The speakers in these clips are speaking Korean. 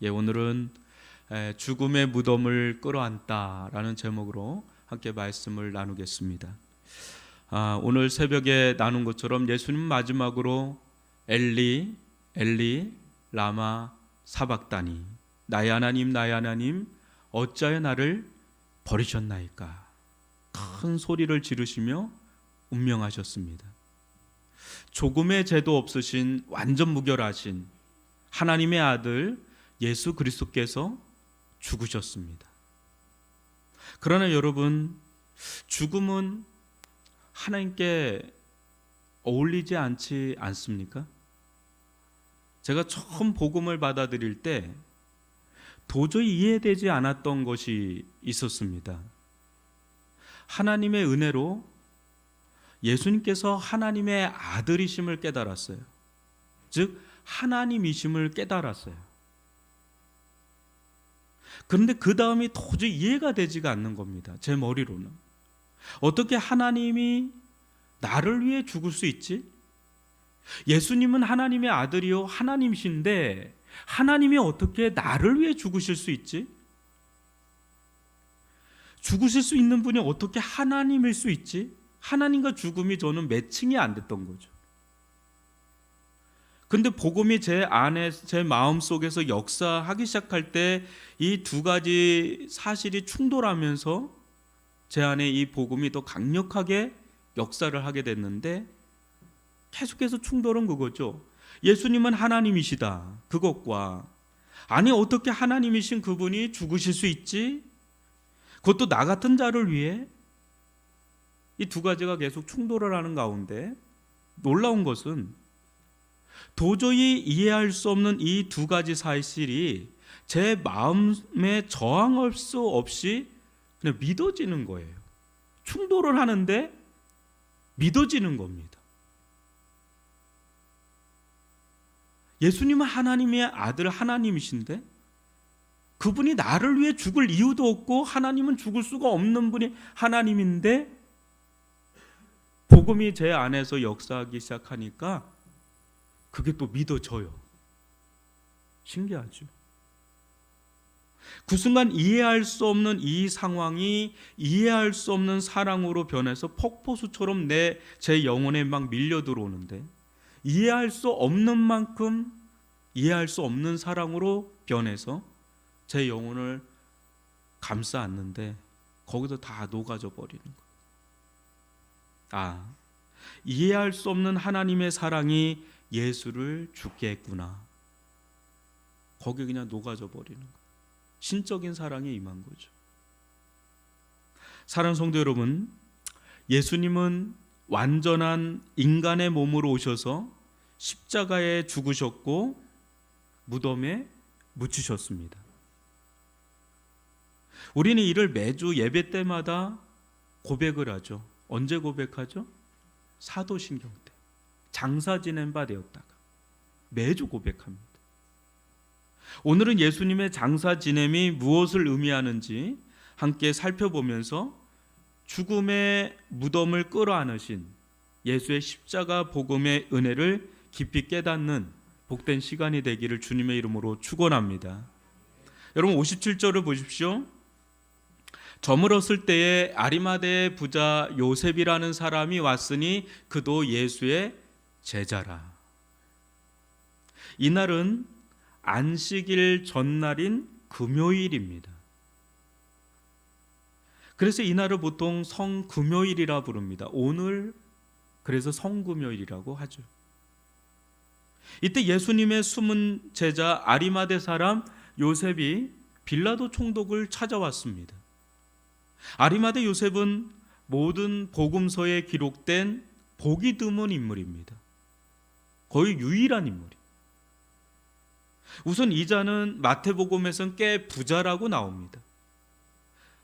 오늘은 죽음의 무덤을 끌어안다라는 제목으로 함께 말씀을 나누겠습니다. 오늘 새벽에 나눈 것처럼 예수님 마지막으로 엘리 엘리 라마 사박다니, 나의 하나님 나의 하나님 어찌하여 나를 버리셨나이까 큰 소리를 지르시며 운명하셨습니다. 조금의 죄도 없으신 완전 무결하신 하나님의 아들 예수 그리스도께서 죽으셨습니다. 그러나 여러분, 죽음은 하나님께 어울리지 않지 않습니까? 제가 처음 복음을 받아들일 때 도저히 이해되지 않았던 것이 있었습니다. 하나님의 은혜로 예수님께서 하나님의 아들이심을 깨달았어요. 즉 하나님이심을 깨달았어요. 그런데 그 다음이 도저히 이해가 되지가 않는 겁니다. 제 머리로는. 어떻게 하나님이 나를 위해 죽을 수 있지? 예수님은 하나님의 아들이요 하나님이신데 하나님이 어떻게 나를 위해 죽으실 수 있지? 죽으실 수 있는 분이 어떻게 하나님일 수 있지? 하나님과 죽음이 저는 매칭이 안 됐던 거죠. 근데 복음이 제 안에, 제 마음속에서 역사하기 시작할 때 이 두 가지 사실이 충돌하면서 제 안에 이 복음이 더 강력하게 역사를 하게 됐는데, 계속해서 충돌은 그거죠. 예수님은 하나님이시다, 그것과 아니 어떻게 하나님이신 그분이 죽으실 수 있지? 그것도 나 같은 자를 위해? 이 두 가지가 계속 충돌을 하는 가운데 놀라운 것은 도저히 이해할 수 없는 이 두 가지 사실이 제 마음에 저항할 수 없이 그냥 믿어지는 거예요. 충돌을 하는데 믿어지는 겁니다. 예수님은 하나님의 아들 하나님이신데 그분이 나를 위해 죽을 이유도 없고 하나님은 죽을 수가 없는 분이 하나님인데 복음이 제 안에서 역사하기 시작하니까 그게 또 믿어져요. 신기하죠. 그 순간 이해할 수 없는 이 상황이 이해할 수 없는 사랑으로 변해서 폭포수처럼 제 영혼에 막 밀려 들어오는데, 이해할 수 없는 만큼 이해할 수 없는 사랑으로 변해서 제 영혼을 감싸 안는데 거기서 다 녹아져 버리는 거예요. 이해할 수 없는 하나님의 사랑이 예수를 죽게 했구나. 거기 그냥 녹아져 버리는 거예요. 신적인 사랑에 임한 거죠. 사랑하는 성도 여러분, 예수님은 완전한 인간의 몸으로 오셔서 십자가에 죽으셨고 무덤에 묻히셨습니다. 우리는 이를 매주 예배 때마다 고백을 하죠. 언제 고백하죠? 사도신경 때 장사 지낸 바 되었다가 매주 고백합니다. 오늘은 예수님의 장사 지냄이 무엇을 의미하는지 함께 살펴보면서 죽음의 무덤을 끌어안으신 예수의 십자가 복음의 은혜를 깊이 깨닫는 복된 시간이 되기를 주님의 이름으로 축원합니다. 여러분 57절을 보십시오. 저물었을 때에 아리마대의 부자 요셉이라는 사람이 왔으니 그도 예수의 제자라. 이날은 안식일 전날인 금요일입니다. 그래서 이날을 보통 성금요일이라 부릅니다. 오늘 그래서 성금요일이라고 하죠. 이때 예수님의 숨은 제자 아리마대 사람 요셉이 빌라도 총독을 찾아왔습니다. 아리마대 요셉은 모든 복음서에 기록된 보기 드문 인물입니다. 거의 유일한 인물이. 우선 이 자는 마태복음에서는 꽤 부자라고 나옵니다.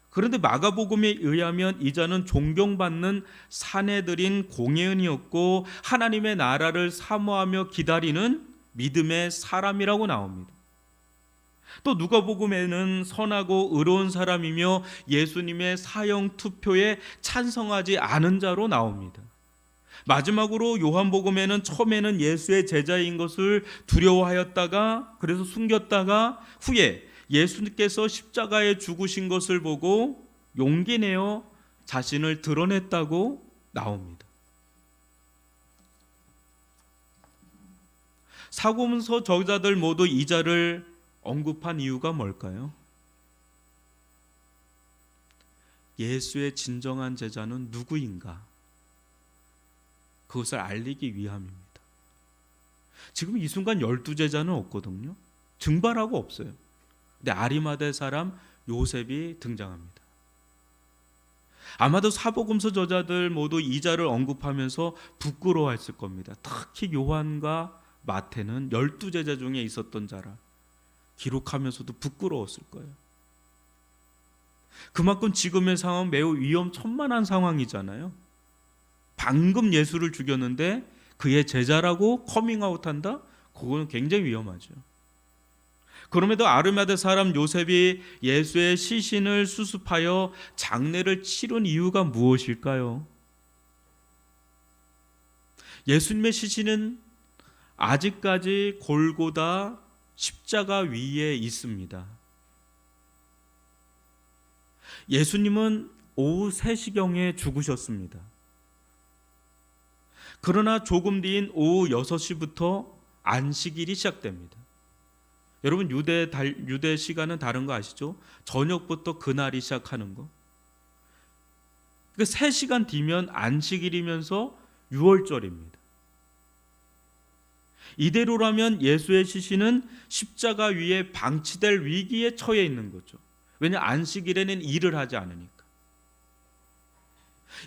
그런데 마가복음에 의하면 이 자는 존경받는 사내들인 공예은이었고 하나님의 나라를 사모하며 기다리는 믿음의 사람이라고 나옵니다. 또 누가복음에는 선하고 의로운 사람이며 예수님의 사형 투표에 찬성하지 않은 자로 나옵니다. 마지막으로 요한복음에는 처음에는 예수의 제자인 것을 두려워하였다가 그래서 숨겼다가 후에 예수님께서 십자가에 죽으신 것을 보고 용기 내어 자신을 드러냈다고 나옵니다. 사도문서 저자들 모두 이 자를 언급한 이유가 뭘까요? 예수의 진정한 제자는 누구인가? 그것을 알리기 위함입니다. 지금 이 순간 12제자는 없거든요. 증발하고 없어요. 근데 아리마대 사람 요셉이 등장합니다. 아마도 사복음서 저자들 모두 이 자를 언급하면서 부끄러워했을 겁니다. 특히 요한과 마태는 12제자 중에 있었던 자라 기록하면서도 부끄러웠을 거예요. 그만큼 지금의 상황은 매우 위험천만한 상황이잖아요. 방금 예수를 죽였는데 그의 제자라고 커밍아웃한다? 그거는 굉장히 위험하죠. 그럼에도 아르마대 사람 요셉이 예수의 시신을 수습하여 장례를 치른 이유가 무엇일까요? 예수님의 시신은 아직까지 골고다 십자가 위에 있습니다. 예수님은 오후 3시경에 죽으셨습니다. 그러나 조금 뒤인 오후 6시부터 안식일이 시작됩니다. 여러분 유대 시간은 다른 거 아시죠? 저녁부터 그날이 시작하는 거. 그러니까 3시간 뒤면 안식일이면서 6월절입니다. 이대로라면 예수의 시신은 십자가 위에 방치될 위기에 처해 있는 거죠. 왜냐 안식일에는 일을 하지 않으니까.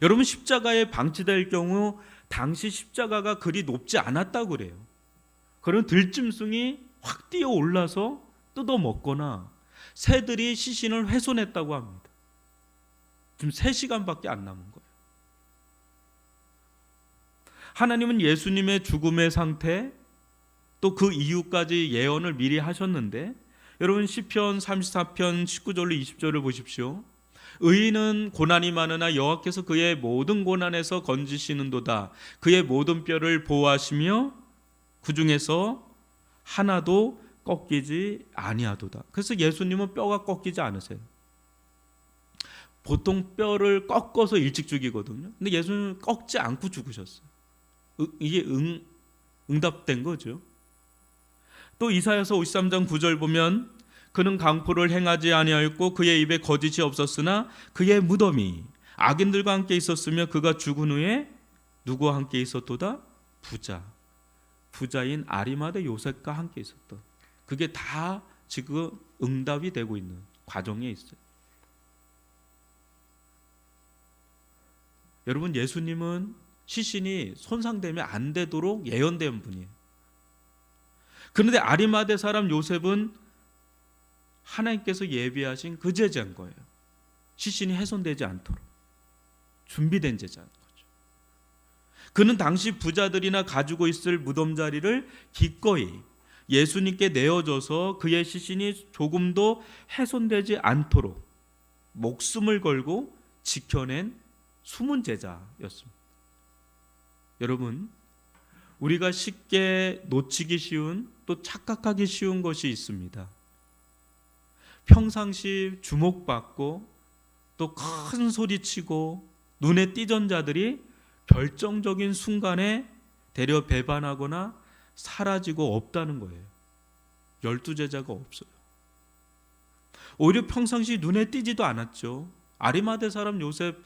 여러분 십자가에 방치될 경우 당시 십자가가 그리 높지 않았다고 그래요. 그런 들짐승이 확 뛰어 올라서 뜯어 먹거나 새들이 시신을 훼손했다고 합니다. 지금 3시간밖에 안 남은 거예요. 하나님은 예수님의 죽음의 상태 또 그 이유까지 예언을 미리 하셨는데 여러분 시편 34편 19절로 20절을 보십시오. 의인은 고난이 많으나 여호와께서 그의 모든 고난에서 건지시는도다. 그의 모든 뼈를 보호하시며 그 중에서 하나도 꺾이지 아니하도다. 그래서 예수님은 뼈가 꺾이지 않으세요. 보통 뼈를 꺾어서 일찍 죽이거든요. 근데 예수님은 꺾지 않고 죽으셨어요. 이게 응답된 거죠. 또 이사야서 53장 9절 보면 그는 강포를 행하지 아니하였고 그의 입에 거짓이 없었으나 그의 무덤이 악인들과 함께 있었으며 그가 죽은 후에 누구와 함께 있었도다? 부자인 아리마대 요셉과 함께 있었던. 그게 다 지금 응답이 되고 있는 과정에 있어요. 여러분 예수님은 시신이 손상되면 안 되도록 예언된 분이에요. 그런데 아리마대 사람 요셉은 하나님께서 예비하신 그 제자인 거예요. 시신이 훼손되지 않도록 준비된 제자인 거죠. 그는 당시 부자들이나 가지고 있을 무덤 자리를 기꺼이 예수님께 내어줘서 그의 시신이 조금도 훼손되지 않도록 목숨을 걸고 지켜낸 숨은 제자였습니다. 여러분 우리가 쉽게 놓치기 쉬운 또 착각하기 쉬운 것이 있습니다. 평상시 주목받고 또 큰 소리치고 눈에 띄던 자들이 결정적인 순간에 되려 배반하거나 사라지고 없다는 거예요. 12제자가 없어요. 오히려 평상시 눈에 띄지도 않았죠. 아리마대 사람 요셉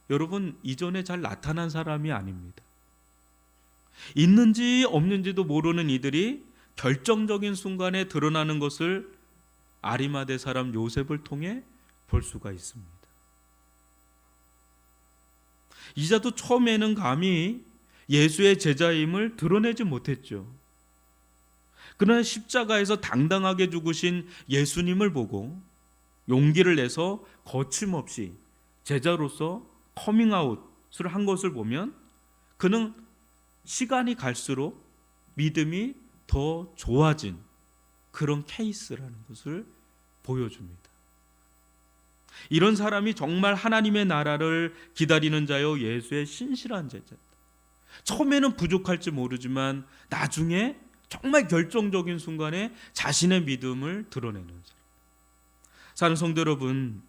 여러분 이전에 잘 나타난 사람이 아닙니다. 있는지 없는지도 모르는 이들이 결정적인 순간에 드러나는 것을 아리마대 사람 요셉을 통해 볼 수가 있습니다. 이자도 처음에는 감히 예수의 제자임을 드러내지 못했죠. 그러나 십자가에서 당당하게 죽으신 예수님을 보고 용기를 내서 거침없이 제자로서 커밍아웃을 한 것을 보면 그는 시간이 갈수록 믿음이 더 좋아진 그런 케이스라는 것을 보여줍니다. 이런 사람이 정말 하나님의 나라를 기다리는 자요 예수의 신실한 제자다. 처음에는 부족할지 모르지만 나중에 정말 결정적인 순간에 자신의 믿음을 드러내는 사람. 사랑하는 성도 여러분,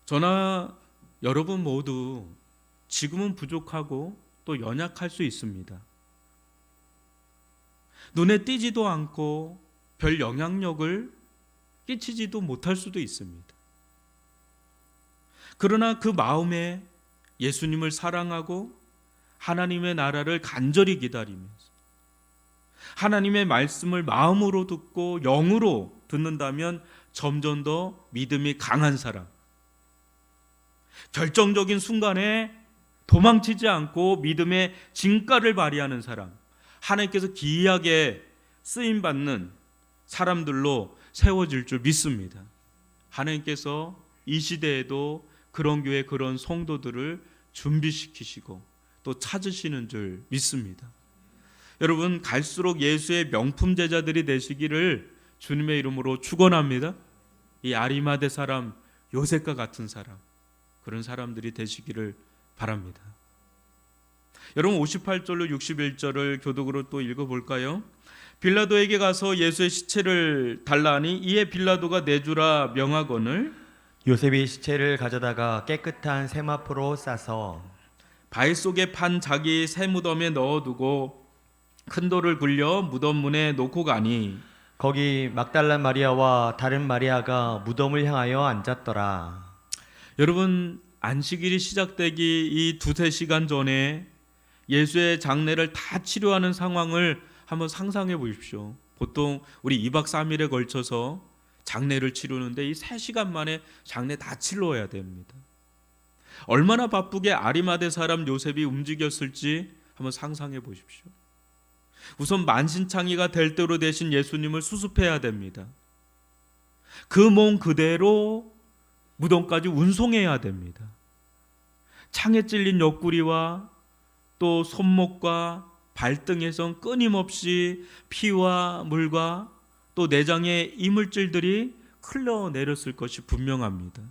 저나 여러분 모두 지금은 부족하고 또 연약할 수 있습니다. 눈에 띄지도 않고 별 영향력을 끼치지도 못할 수도 있습니다. 그러나 그 마음에 예수님을 사랑하고 하나님의 나라를 간절히 기다리면서 하나님의 말씀을 마음으로 듣고 영으로 듣는다면 점점 더 믿음이 강한 사람, 결정적인 순간에 도망치지 않고 믿음의 진가를 발휘하는 사람, 하나님께서 기이하게 쓰임받는 사람들로 세워질 줄 믿습니다. 하나님께서 이 시대에도 그런 교회, 그런 성도들을 준비시키시고 또 찾으시는 줄 믿습니다. 여러분, 갈수록 예수의 명품 제자들이 되시기를 주님의 이름으로 축원합니다. 이 아리마대 사람 요셉과 같은 사람, 그런 사람들이 되시기를 바랍니다. 여러분, 58절로 61절을 교독으로 또 읽어볼까요? 빌라도에게 가서 예수의 시체를 달라 하니 이에 빌라도가 내주라 명하거늘 요셉이 시체를 가져다가 깨끗한 세마포로 싸서 바위 속에 판 자기 새 무덤에 넣어두고 큰 돌을 굴려 무덤 문에 놓고 가니 거기 막달라 마리아와 다른 마리아가 무덤을 향하여 앉았더라. 여러분, 안식일이 시작되기 이 두세 시간 전에 예수의 장례를 다 치료하는 상황을 한번 상상해 보십시오. 보통 우리 2박 3일에 걸쳐서 장례를 치르는데 이 3시간 만에 장례 다 치러야 됩니다. 얼마나 바쁘게 아리마대 사람 요셉이 움직였을지 한번 상상해 보십시오. 우선 만신창이가 될 대로 되신 예수님을 수습해야 됩니다. 그 몸 그대로 무덤까지 운송해야 됩니다. 창에 찔린 옆구리와 또 손목과 발등에선 끊임없이 피와 물과 또 내장의 이물질들이 흘러내렸을 것이 분명합니다.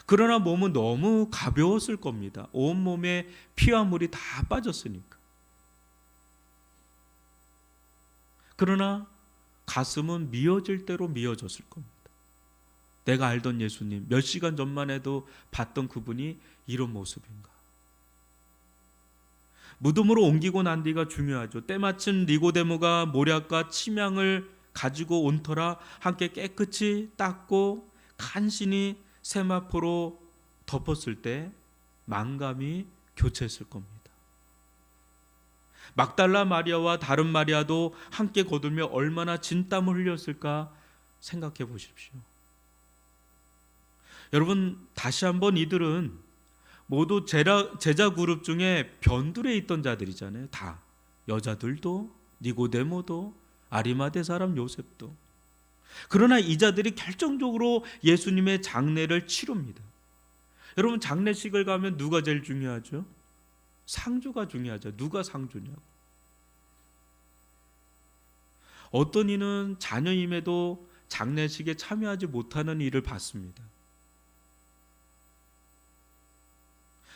그러나 몸은 너무 가벼웠을 겁니다. 온몸에 피와 물이 다 빠졌으니까. 그러나 가슴은 미어질 대로 미어졌을 겁니다. 내가 알던 예수님, 몇 시간 전만 해도 봤던 그분이 이런 모습인가. 무덤으로 옮기고 난 뒤가 중요하죠. 때마침 니고데모가 모략과 침향을 가지고 온 터라 함께 깨끗이 닦고 간신히 세마포로 덮었을 때 만감이 교체했을 겁니다. 막달라 마리아와 다른 마리아도 함께 거들며 얼마나 진땀을 흘렸을까 생각해 보십시오. 여러분, 다시 한번 이들은 모두 제자 그룹 중에 변두리에 있던 자들이잖아요. 다 여자들도 니고데모도 아리마대 사람 요셉도. 그러나 이 자들이 결정적으로 예수님의 장례를 치릅니다. 여러분, 장례식을 가면 누가 제일 중요하죠? 상주가 중요하죠. 누가 상주냐고. 어떤 이는 자녀임에도 장례식에 참여하지 못하는 일을 봤습니다.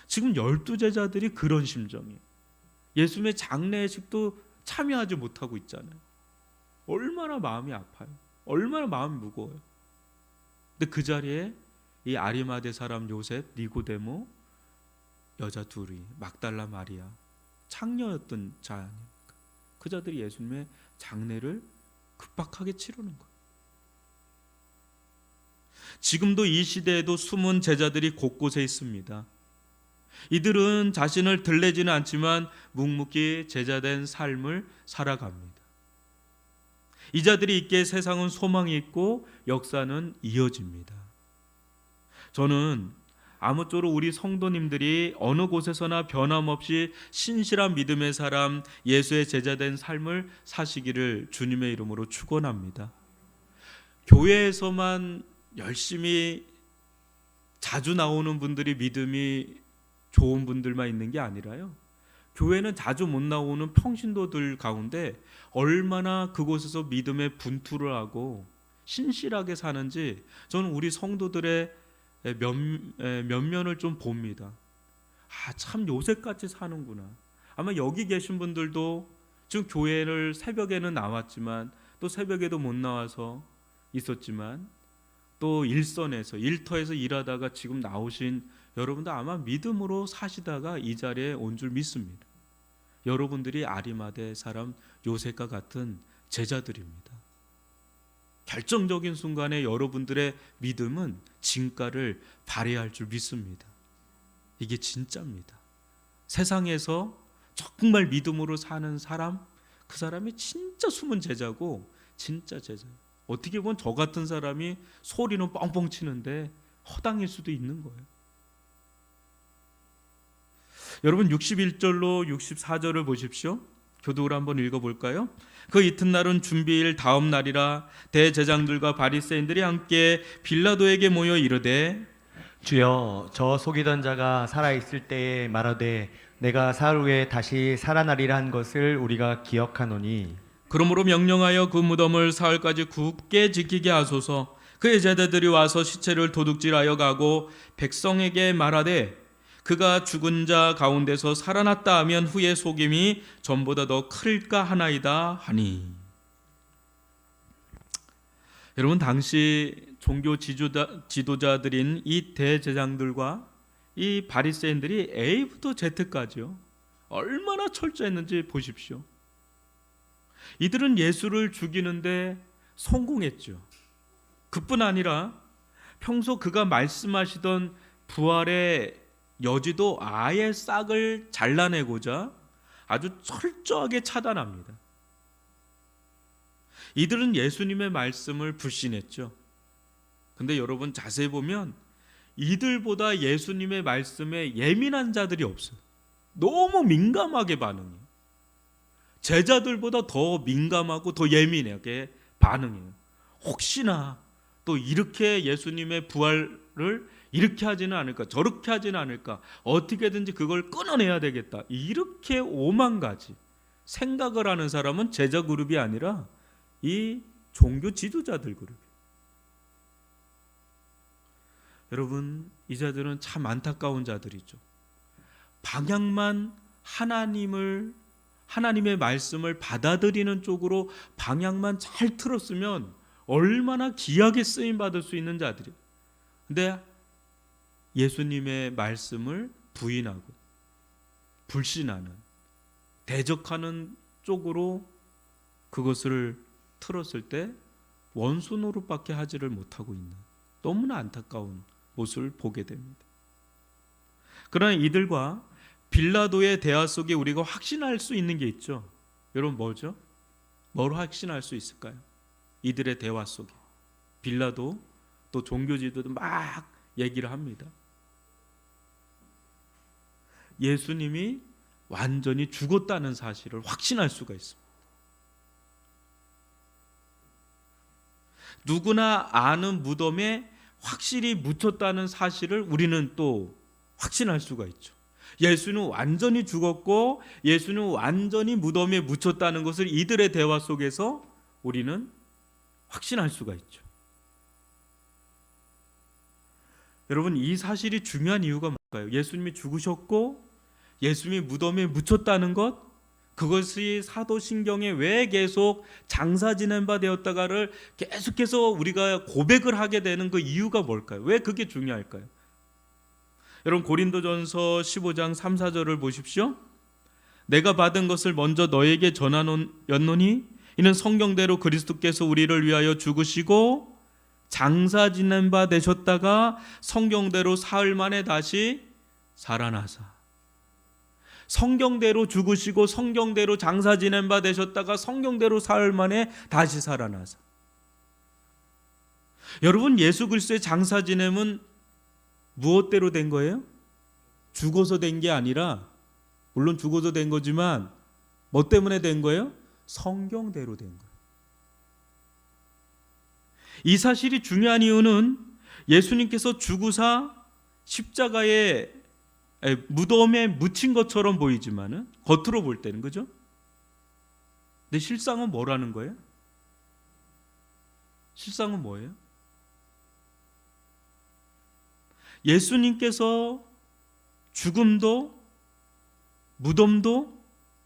지금 12제자들이 그런 심정이에요. 예수님의 장례식도 참여하지 못하고 있잖아요. 얼마나 마음이 아파요. 얼마나 마음이 무거워요. 근데 그 자리에 이 아리마대 사람 요셉, 니고데모, 여자 둘이, 막달라 마리아, 창녀였던 자 아닙니까? 그 자들이 예수님의 장례를 급박하게 치르는 거예요. 지금도 이 시대에도 숨은 제자들이 곳곳에 있습니다. 이들은 자신을 들레지는 않지만 묵묵히 제자된 삶을 살아갑니다. 이 자들이 있기에 세상은 소망이 있고 역사는 이어집니다. 저는 아무쪼록 우리 성도님들이 어느 곳에서나 변함없이 신실한 믿음의 사람, 예수의 제자된 삶을 사시기를 주님의 이름으로 축원합니다. 교회에서만 열심히 자주 나오는 분들이 믿음이 좋은 분들만 있는 게 아니라요, 교회는 자주 못 나오는 평신도들 가운데 얼마나 그곳에서 믿음의 분투를 하고 신실하게 사는지 저는 우리 성도들의 면면을 좀 봅니다. 참 요새같이 사는구나. 아마 여기 계신 분들도 지금 교회를 새벽에는 나왔지만 또 새벽에도 못 나와서 있었지만 또 일선에서 일터에서 일하다가 지금 나오신 여러분도 아마 믿음으로 사시다가 이 자리에 온 줄 믿습니다. 여러분들이 아리마대 사람 요셉과 같은 제자들입니다. 결정적인 순간에 여러분들의 믿음은 진가를 발휘할 줄 믿습니다. 이게 진짜입니다. 세상에서 정말 믿음으로 사는 사람, 그 사람이 진짜 숨은 제자고 진짜 제자예요. 어떻게 보면 저 같은 사람이 소리는 뻥뻥 치는데 허당일 수도 있는 거예요. 여러분 61절로 64절을 보십시오. 교독을 한번 읽어볼까요? 그 이튿날은 준비일 다음 날이라 대제장들과 바리새인들이 함께 빌라도에게 모여 이르되 주여, 저 속이던 자가 살아있을 때에 말하되 내가 사흘 후에 다시 살아나리라 한 것을 우리가 기억하노니 그러므로 명령하여 그 무덤을 사흘까지 굳게 지키게 하소서. 그의 제자들이 와서 시체를 도둑질하여 가고 백성에게 말하되 그가 죽은 자 가운데서 살아났다 하면 후에 속임이 전보다 더 클까 하나이다 하니. 여러분 당시 종교 지도자들인 이 대제장들과 이 바리새인들이 A부터 Z까지요 얼마나 철저했는지 보십시오. 이들은 예수를 죽이는데 성공했죠. 그뿐 아니라 평소 그가 말씀하시던 부활의 여지도 아예 싹을 잘라내고자 아주 철저하게 차단합니다. 이들은 예수님의 말씀을 불신했죠. 근데 여러분 자세히 보면 이들보다 예수님의 말씀에 예민한 자들이 없어요. 너무 민감하게 반응해요. 제자들보다 더 민감하고 더 예민하게 반응해요. 혹시나 또 이렇게 예수님의 부활을 이렇게 하지는 않을까, 저렇게 하지는 않을까, 어떻게든지 그걸 끊어내야 되겠다, 이렇게 오만 가지 생각을 하는 사람은 제자 그룹이 아니라 이 종교 지도자들 그룹이에요. 여러분 이 자들은 참 안타까운 자들이죠. 방향만 하나님의 말씀을 받아들이는 쪽으로 방향만 잘 틀었으면 얼마나 귀하게 쓰임 받을 수 있는 자들이에요. 근데 예수님의 말씀을 부인하고 불신하는, 대적하는 쪽으로 그것을 틀었을 때 원수 노릇밖에 하지를 못하고 있는 너무나 안타까운 모습을 보게 됩니다. 그러나 이들과 빌라도의 대화 속에 우리가 확신할 수 있는 게 있죠. 여러분 뭐죠? 뭘 확신할 수 있을까요? 이들의 대화 속에 빌라도 또 종교지도도 막 얘기를 합니다. 예수님이 완전히 죽었다는 사실을 확신할 수가 있습니다. 누구나 아는 무덤에 확실히 묻혔다는 사실을 우리는 또 확신할 수가 있죠. 예수는 완전히 죽었고 예수는 완전히 무덤에 묻혔다는 것을 이들의 대화 속에서 우리는 확신할 수가 있죠. 여러분 이 사실이 중요한 이유가 뭘까요? 예수님이 죽으셨고 예수님이 무덤에 묻혔다는 것, 그것이 사도신경에 왜 계속 장사 지낸 바 되었다가를 계속해서 우리가 고백을 하게 되는 그 이유가 뭘까요? 왜 그게 중요할까요? 여러분 고린도전서 15장 3, 4절을 보십시오. 내가 받은 것을 먼저 너에게 전하였노니 이는 성경대로 그리스도께서 우리를 위하여 죽으시고 장사 지낸 바 되셨다가 성경대로 사흘 만에 다시 살아나사. 성경대로 죽으시고 성경대로 장사 지낸 바 되셨다가 성경대로 사흘 만에 다시 살아나사. 여러분 예수 그리스도의 장사 지냄은 무엇대로 된 거예요? 죽어서 된 게 아니라, 물론 죽어서 된 거지만 뭐 때문에 된 거예요? 성경대로 된 거예요. 이 사실이 중요한 이유는 예수님께서 죽으사 십자가에 무덤에 묻힌 것처럼 보이지만은 겉으로 볼 때는, 그죠? 근데 실상은 뭐라는 거예요? 실상은 뭐예요? 예수님께서 죽음도 무덤도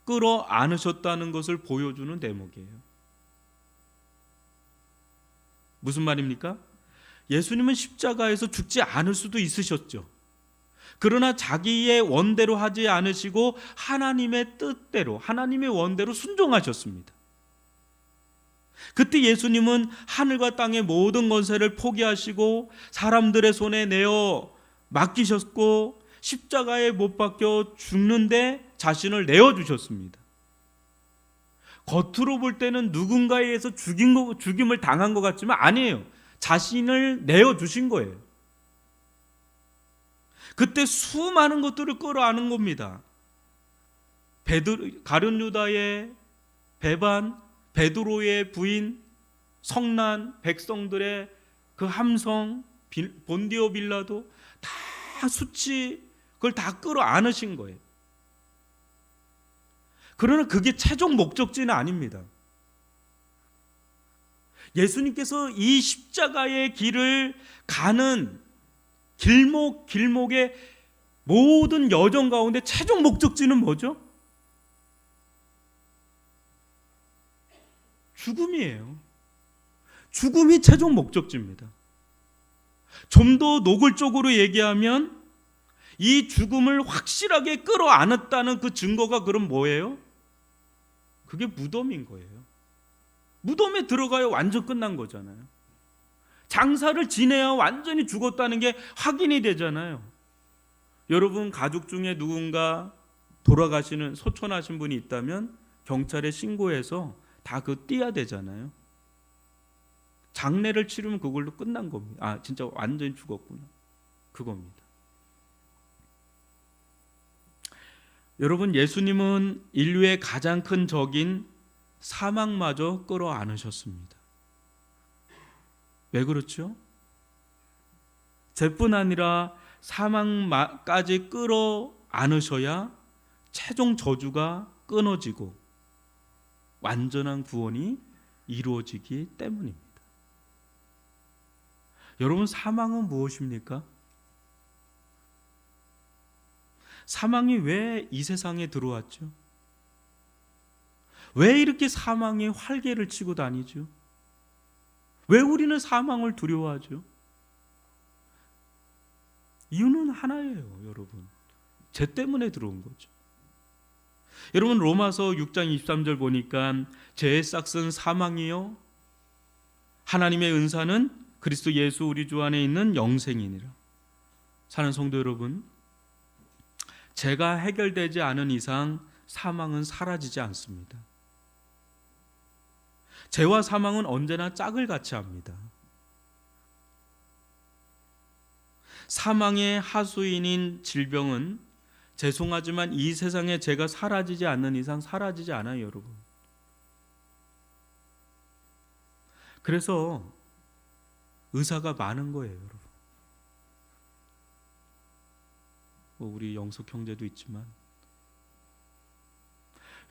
끌어안으셨다는 것을 보여주는 대목이에요. 무슨 말입니까? 예수님은 십자가에서 죽지 않을 수도 있으셨죠. 그러나 자기의 원대로 하지 않으시고 하나님의 뜻대로, 하나님의 원대로 순종하셨습니다. 그때 예수님은 하늘과 땅의 모든 권세를 포기하시고 사람들의 손에 내어 맡기셨고 십자가에 못 박혀 죽는데 자신을 내어주셨습니다. 겉으로 볼 때는 누군가에 의해서 죽임을 당한 것 같지만 아니에요. 자신을 내어주신 거예요. 그때 수많은 것들을 끌어안은 겁니다. 가룟 유다의 배반, 베드로의 부인, 성난, 백성들의 그 함성, 본디오 빌라도 다 수치, 그걸 다 끌어안으신 거예요. 그러나 그게 최종 목적지는 아닙니다. 예수님께서 이 십자가의 길을 가는 길목의 모든 여정 가운데 최종 목적지는 뭐죠? 죽음이에요. 죽음이 최종 목적지입니다. 좀 더 노골적으로 얘기하면 이 죽음을 확실하게 끌어안았다는 그 증거가 그럼 뭐예요? 그게 무덤인 거예요. 무덤에 들어가야 완전 끝난 거잖아요. 장사를 지내야 완전히 죽었다는 게 확인이 되잖아요. 여러분 가족 중에 누군가 돌아가시는 소천하신 분이 있다면 경찰에 신고해서 다 그 띄어야 되잖아요. 장례를 치르면 그걸로 끝난 겁니다. 아, 진짜 완전히 죽었구나. 그겁니다. 여러분, 예수님은 인류의 가장 큰 적인 사망마저 끌어안으셨습니다. 왜 그렇죠? 죄뿐 아니라 사망까지 끌어안으셔야 최종 저주가 끊어지고 완전한 구원이 이루어지기 때문입니다. 여러분, 사망은 무엇입니까? 사망이 왜 이 세상에 들어왔죠? 왜 이렇게 사망이 활개를 치고 다니죠? 왜 우리는 사망을 두려워하죠? 이유는 하나예요, 여러분. 죄 때문에 들어온 거죠. 여러분, 로마서 6장 23절 보니까 죄의 싹은 사망이요 하나님의 은사는 그리스도 예수 우리 주 안에 있는 영생이니라. 사는 성도 여러분, 죄가 해결되지 않은 이상 사망은 사라지지 않습니다. 죄와 사망은 언제나 짝을 같이 합니다. 사망의 하수인인 질병은 죄송하지만 이 세상에 죄가 사라지지 않는 이상 사라지지 않아요, 여러분. 그래서 의사가 많은 거예요, 여러분. 우리 영석 형제도 있지만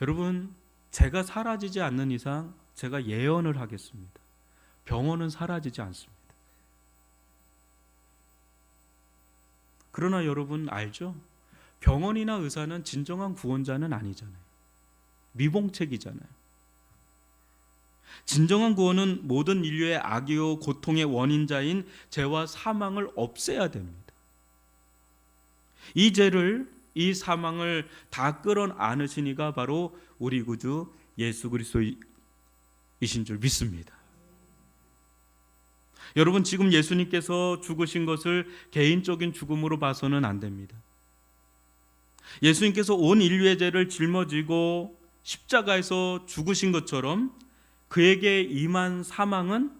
여러분, 죄가 사라지지 않는 이상 제가 예언을 하겠습니다. 병원은 사라지지 않습니다. 그러나 여러분 알죠? 병원이나 의사는 진정한 구원자는 아니잖아요. 미봉책이잖아요. 진정한 구원은 모든 인류의 악이요 고통의 원인자인 죄와 사망을 없애야 됩니다. 이 죄를, 이 사망을 다 끌어안으신 이가 바로 우리 구주 예수 그리스도이신 줄 믿습니다. 여러분, 지금 예수님께서 죽으신 것을 개인적인 죽음으로 봐서는 안 됩니다. 예수님께서 온 인류의 죄를 짊어지고 십자가에서 죽으신 것처럼 그에게 임한 사망은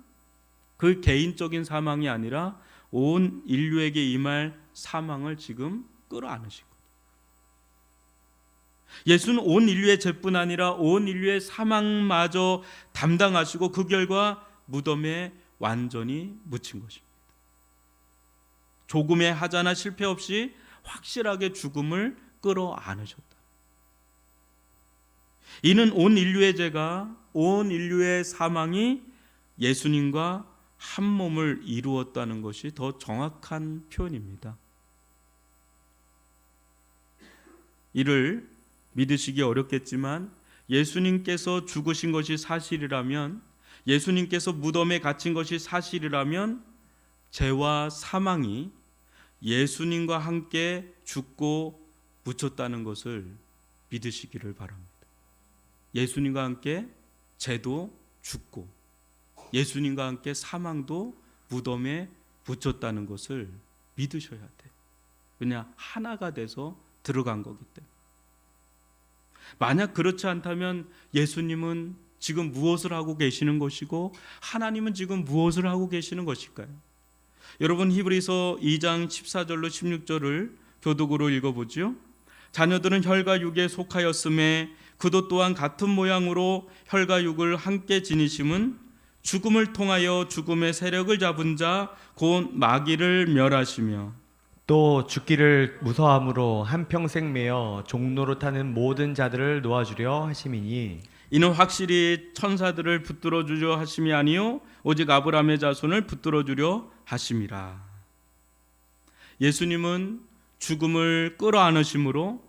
그 개인적인 사망이 아니라 온 인류에게 임할 사망을 지금 끌어안으신 거예요. 예수는 온 인류의 죄뿐 아니라 온 인류의 사망마저 담당하시고 그 결과 무덤에 완전히 묻힌 것입니다. 조금의 하자나 실패 없이 확실하게 죽음을 끌어안으셨다. 이는 온 인류의 죄가, 온 인류의 사망이 예수님과 한 몸을 이루었다는 것이 더 정확한 표현입니다. 이를 믿으시기 어렵겠지만 예수님께서 죽으신 것이 사실이라면, 예수님께서 무덤에 갇힌 것이 사실이라면 죄와 사망이 예수님과 함께 죽고 묻혔다는 것을 믿으시기를 바랍니다. 예수님과 함께 죄도 죽고 예수님과 함께 사망도 무덤에 묻혔다는 것을 믿으셔야 돼. 그냥 하나가 돼서 들어간 거기 때문에. 만약 그렇지 않다면 예수님은 지금 무엇을 하고 계시는 것이고 하나님은 지금 무엇을 하고 계시는 것일까요? 여러분, 히브리서 2장 14절로 16절을 교독으로 읽어보죠. 자녀들은 혈과 육에 속하였음에 그도 또한 같은 모양으로 혈과 육을 함께 지니심은 죽음을 통하여 죽음의 세력을 잡은 자 곧 마귀를 멸하시며 또 죽기를 무서함으로 한평생 매어 종로로 타는 모든 자들을 놓아주려 하심이니 이는 확실히 천사들을 붙들어 주려 하심이 아니요 오직 아브라함의 자손을 붙들어 주려 하심이라. 예수님은 죽음을 끌어안으심으로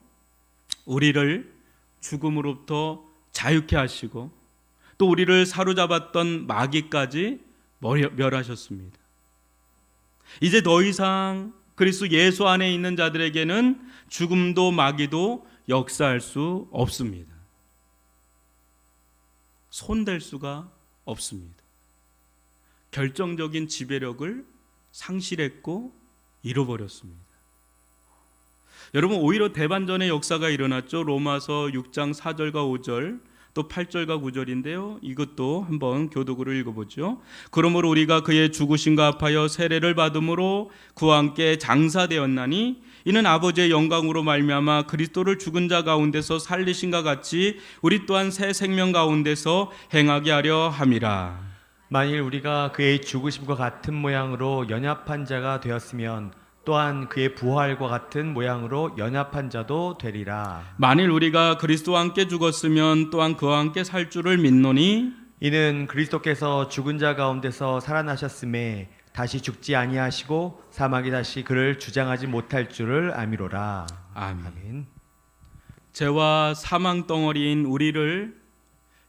우리를 죽음으로부터 자유케 하시고 또 우리를 사로잡았던 마귀까지 멸하셨습니다. 이제 더 이상 그리스도 예수 안에 있는 자들에게는 죽음도 마귀도 역사할 수 없습니다. 손댈 수가 없습니다. 결정적인 지배력을 상실했고 잃어버렸습니다. 여러분, 오히려 대반전의 역사가 일어났죠. 로마서 6장 4절과 5절 또 8절과 9절인데요. 이것도 한번 교독으로 읽어보죠. 그러므로 우리가 그의 죽으심과 합하여 세례를 받음으로 그와 함께 장사되었나니 이는 아버지의 영광으로 말미암아 그리스도를 죽은 자 가운데서 살리신과 같이 우리 또한 새 생명 가운데서 행하게 하려 함이라. 만일 우리가 그의 죽으심과 같은 모양으로 연합한 자가 되었으면 또한 그의 부활과 같은 모양으로 연합한 자도 되리라. 만일 우리가 그리스도와 함께 죽었으면 또한 그와 함께 살 줄을 믿노니 이는 그리스도께서 죽은 자 가운데서 살아나셨음에 다시 죽지 아니하시고 사망이 다시 그를 주장하지 못할 줄을 아미로라. 아멘. 죄와 사망 덩어리인 우리를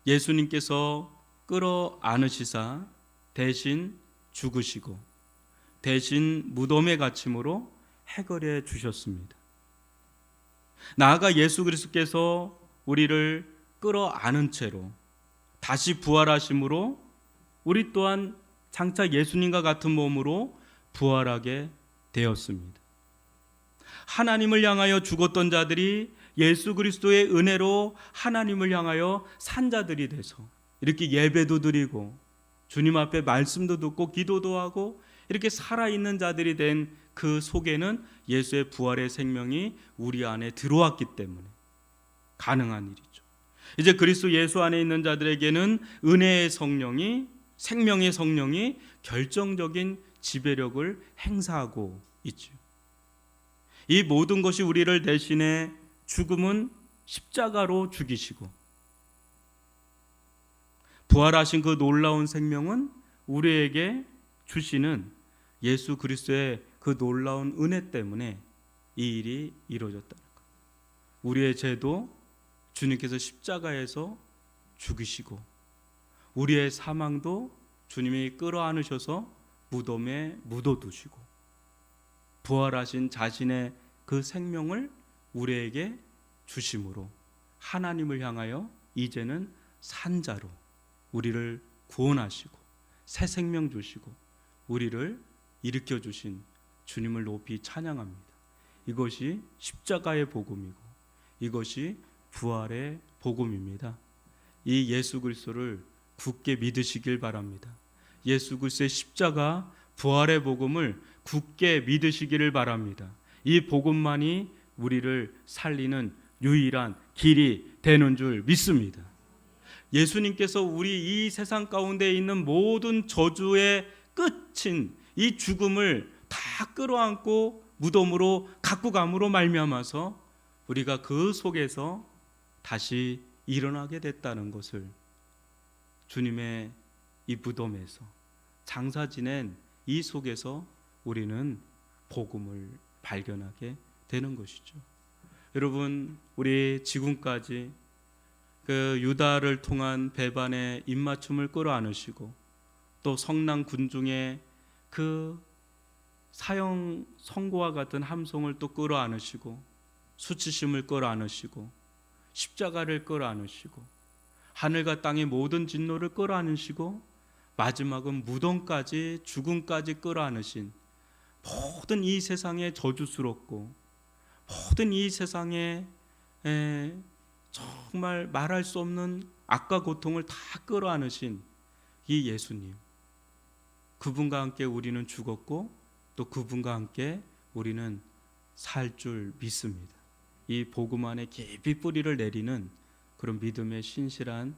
예수님께서 끌어안으시사 대신 죽으시고 대신 무덤에 갇힘으로 해결해 주셨습니다. 나아가 예수 그리스도께서 우리를 끌어안은 채로 다시 부활하심으로 우리 또한 장차 예수님과 같은 몸으로 부활하게 되었습니다. 하나님을 향하여 죽었던 자들이 예수 그리스도의 은혜로 하나님을 향하여 산 자들이 돼서 이렇게 예배도 드리고 주님 앞에 말씀도 듣고 기도도 하고 이렇게 살아있는 자들이 된 그 속에는 예수의 부활의 생명이 우리 안에 들어왔기 때문에 가능한 일이죠. 이제 그리스도 예수 안에 있는 자들에게는 은혜의 성령이, 생명의 성령이 결정적인 지배력을 행사하고 있죠. 이 모든 것이 우리를 대신해 죽음은 십자가로 죽이시고 부활하신 그 놀라운 생명은 우리에게 주시는 예수 그리스도의 그 놀라운 은혜 때문에 이 일이 이루어졌다는 것. 우리의 죄도 주님께서 십자가에서 죽이시고 우리의 사망도 주님이 끌어안으셔서 무덤에 묻어두시고 부활하신 자신의 그 생명을 우리에게 주심으로 하나님을 향하여 이제는 산 자로 우리를 구원하시고 새 생명 주시고 우리를 일으켜 주신 주님을 높이 찬양합니다. 이것이 십자가의 복음이고 이것이 부활의 복음입니다. 이 예수 그리스도를 굳게 믿으시길 바랍니다. 예수 그리스도의 십자가 부활의 복음을 굳게 믿으시기를 바랍니다. 이 복음만이 우리를 살리는 유일한 길이 되는 줄 믿습니다. 예수님께서 우리 이 세상 가운데 있는 모든 저주의 끝인 이 죽음을 다 끌어안고 무덤으로 갖고 감으로 말미암아서 우리가 그 속에서 다시 일어나게 됐다는 것을 주님의 이 무덤에서 장사 지낸 이 속에서 우리는 복음을 발견하게 되는 것이죠. 여러분, 우리 지금까지 그 유다를 통한 배반의 입맞춤을 끌어안으시고 또 성난 군중의 그 사형 선고와 같은 함성을 또 끌어안으시고 수치심을 끌어안으시고 십자가를 끌어안으시고 하늘과 땅의 모든 진노를 끌어안으시고 마지막은 무덤까지 죽음까지 끌어안으신 모든 이 세상의 저주스럽고 모든 이 세상의 정말 말할 수 없는 악과 고통을 다 끌어안으신 이 예수님, 그분과 함께 우리는 죽었고 또 그분과 함께 우리는 살 줄 믿습니다. 이 복음 안에 깊이 뿌리를 내리는 그런 믿음의 신실한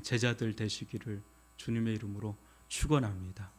제자들 되시기를 주님의 이름으로 축원합니다.